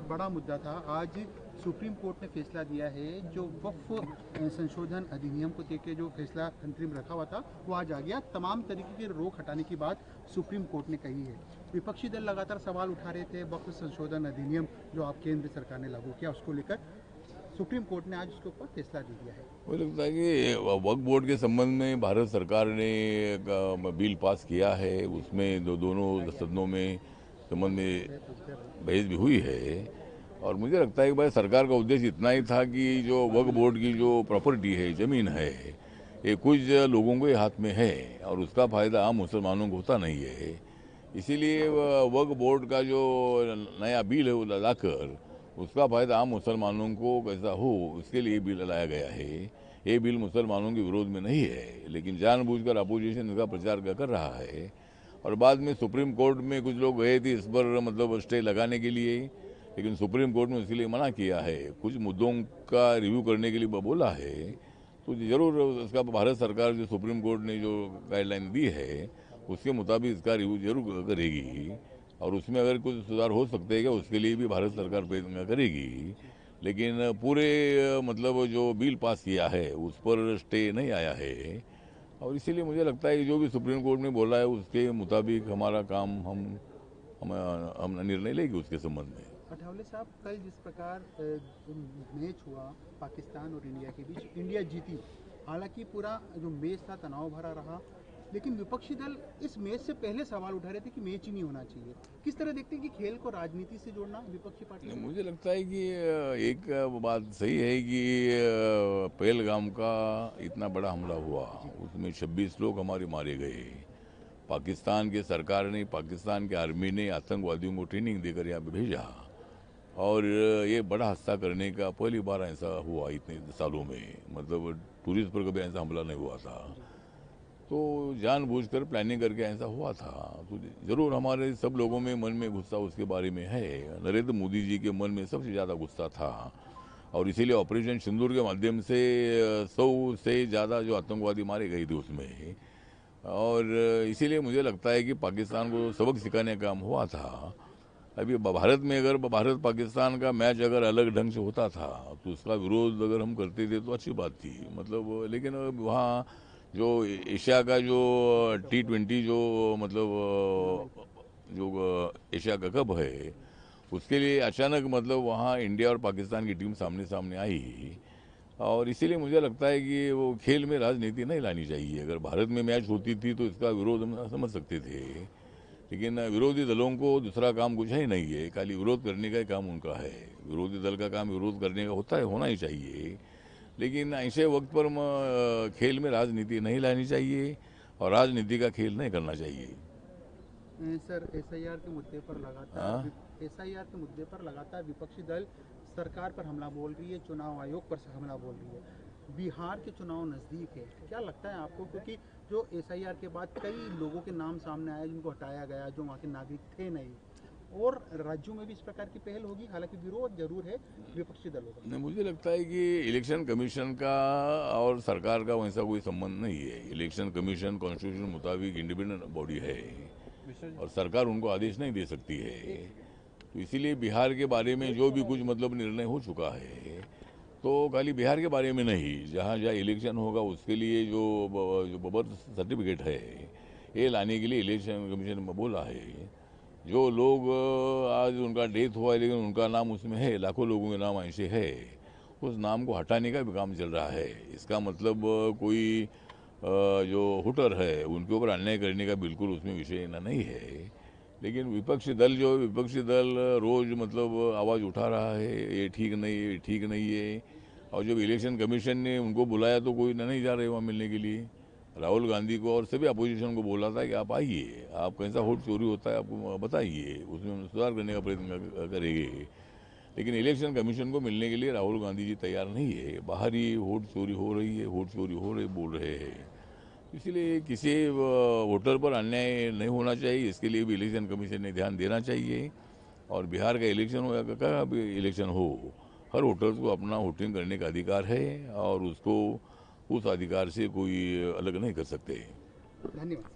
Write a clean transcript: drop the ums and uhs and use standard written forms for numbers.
बड़ा मुद्दा था। आज सुप्रीम कोर्ट ने फैसला दिया है, जो वक्फ संशोधन अधिनियम को लेकर जो फैसला अंतरिम रखा हुआ था वो आज आ गया। तमाम तरीके की रोक हटाने की बात सुप्रीम कोर्ट ने कही है। विपक्षी दल लगातार सवाल उठा रहे थे, वक्फ संशोधन अधिनियम जो आप केंद्र सरकार ने लागू किया उसको लेकर सुप्रीम कोर्ट ने आज उसके ऊपर फैसला दे दिया है। मुझे लगता है कि वक्फ बोर्ड के संबंध में भारत सरकार ने बिल पास किया है, उसमें दोनों सदनों में संबंध में बहस भी हुई है। और मुझे लगता है कि भाई सरकार का उद्देश्य इतना ही था कि जो वक्फ बोर्ड की जो प्रॉपर्टी है, ज़मीन है, ये कुछ लोगों के हाथ में है और उसका फ़ायदा आम मुसलमानों को होता नहीं है। इसीलिए वक्फ बोर्ड का जो नया बिल है वो लाकर उसका फ़ायदा आम मुसलमानों को कैसा हो, उसके लिए बिल लाया गया है। ये बिल मुसलमानों के विरोध में नहीं है, लेकिन जानबूझकर अपोजिशन इसका प्रचार कर रहा है। और बाद में सुप्रीम कोर्ट में कुछ लोग गए थे इस पर मतलब स्टे लगाने के लिए, लेकिन सुप्रीम कोर्ट ने उसके लिए मना किया है, कुछ मुद्दों का रिव्यू करने के लिए बोला है। तो ज़रूर उसका भारत सरकार जो सुप्रीम कोर्ट ने जो गाइडलाइन दी है उसके मुताबिक इसका रिव्यू जरूर करेगी और उसमें अगर कुछ सुधार हो सकते हैं क्या उसके लिए भी भारत सरकार प्रयत्न करेगी। लेकिन पूरे मतलब जो बिल पास किया है उस पर स्टे नहीं आया है और इसीलिए मुझे लगता है कि जो भी सुप्रीम कोर्ट ने बोला है उसके मुताबिक हमारा काम हम निर्णय लेंगे उसके संबंध में। अठावले साहब, कल जिस प्रकार मैच हुआ पाकिस्तान और इंडिया के बीच, इंडिया जीती। हालांकि पूरा जो मैच था तनाव भरा रहा, लेकिन विपक्षी दल इस मैच से पहले सवाल उठा रहे थे कि मैच ही नहीं होना चाहिए। किस तरह देखते हैं कि खेल को राजनीति से जोड़ना विपक्षी पार्टी? मुझे लगता है कि एक बात सही है कि पहलगाम का इतना बड़ा हमला हुआ, उसमें 26 लोग हमारे मारे गए। पाकिस्तान के सरकार ने, पाकिस्तान के आर्मी ने आतंकवादियों को ट्रेनिंग देकर यहाँ पे भेजा और ये बड़ा हादसा करने का पहली बार ऐसा हुआ इतने सालों में। मतलब टूरिस्ट पर कभी ऐसा हमला नहीं हुआ था, तो जानबूझकर प्लानिंग करके ऐसा हुआ था। तो जरूर हमारे सब लोगों में मन में गुस्सा उसके बारे में है। नरेंद्र मोदी जी के मन में सबसे ज़्यादा गुस्सा था और इसीलिए ऑपरेशन सिंदूर के माध्यम से 100 से ज़्यादा जो आतंकवादी मारे गए थे उसमें। और इसीलिए मुझे लगता है कि पाकिस्तान को सबक सिखाने का काम हुआ था। अभी भारत में अगर भारत पाकिस्तान का मैच अगर अलग ढंग से होता था तो उसका विरोध अगर हम करते थे तो अच्छी बात थी, मतलब। लेकिन वहाँ जो एशिया का जो T20 जो मतलब जो एशिया का कप है उसके लिए अचानक मतलब वहाँ इंडिया और पाकिस्तान की टीम सामने सामने आई और इसीलिए मुझे लगता है कि वो खेल में राजनीति नहीं लानी चाहिए। अगर भारत में मैच होती थी तो इसका विरोध हम समझ सकते थे, लेकिन विरोधी दलों को दूसरा काम कुछ है नहीं है, खाली विरोध करने का ही काम उनका है। विरोधी दल का काम विरोध करने का होता है, होना ही चाहिए, लेकिन ऐसे वक्त पर खेल में राजनीति नहीं लानी चाहिए और राजनीति का खेल नहीं करना चाहिए। सर, एसआईआर के मुद्दे पर लगातार विपक्षी दल सरकार पर हमला बोल रही है, चुनाव आयोग पर हमला बोल रही है। बिहार के चुनाव नज़दीक है, क्या लगता है आपको? क्योंकि जो एसआईआर के बाद कई लोगों के नाम सामने आए जिनको हटाया गया, जो वहाँ के नागरिक थे नहीं, और राज्यों में भी इस प्रकार की पहल होगी। हालांकि विरोध जरूर है विपक्षी दलों का। मुझे लगता है कि इलेक्शन कमीशन का और सरकार का वैसा कोई संबंध नहीं है। इलेक्शन कमीशन कॉन्स्टिट्यूशन मुताबिक इंडिपेंडेंट बॉडी है और सरकार उनको आदेश नहीं दे सकती है। तो इसीलिए बिहार के बारे में जो भी कुछ मतलब निर्णय हो चुका है तो खाली बिहार के बारे में नहीं, जहाँ जहाँ इलेक्शन होगा उसके लिए जो बर्थ सर्टिफिकेट है ये लाने के लिए इलेक्शन कमीशन में बोला है। जो लोग आज उनका डेथ हुआ है लेकिन उनका नाम उसमें है, लाखों लोगों के नाम ऐसे है, उस नाम को हटाने का भी काम चल रहा है। इसका मतलब कोई जो हुटर है उनके ऊपर अन्याय करने का बिल्कुल उसमें विषय नहीं है। लेकिन विपक्षी दल रोज मतलब आवाज़ उठा रहा है, ये ठीक नहीं है, ये ठीक नहीं है। और जब इलेक्शन कमीशन ने उनको बुलाया तो कोई नहीं जा रहे वहाँ मिलने के लिए। राहुल गांधी को और सभी अपोजिशन को बोला था कि आप आइए, आप कैसा वोट चोरी होता है आपको बताइए, उसमें हम सुधार करने का प्रयत्न करेंगे। लेकिन इलेक्शन कमीशन को मिलने के लिए राहुल गांधी जी तैयार नहीं है, बाहर ही वोट चोरी हो रही है, वोट चोरी हो रही बोल रहे हैं। इसलिए किसी वोटर पर अन्याय नहीं होना चाहिए, इसके लिए भी इलेक्शन कमीशन ने ध्यान देना चाहिए। और बिहार का इलेक्शन हो या कहीं भी इलेक्शन हो, हर वोटर को अपना वोटिंग करने का अधिकार है और उसको उस अधिकार से कोई अलग नहीं कर सकते। धन्यवाद।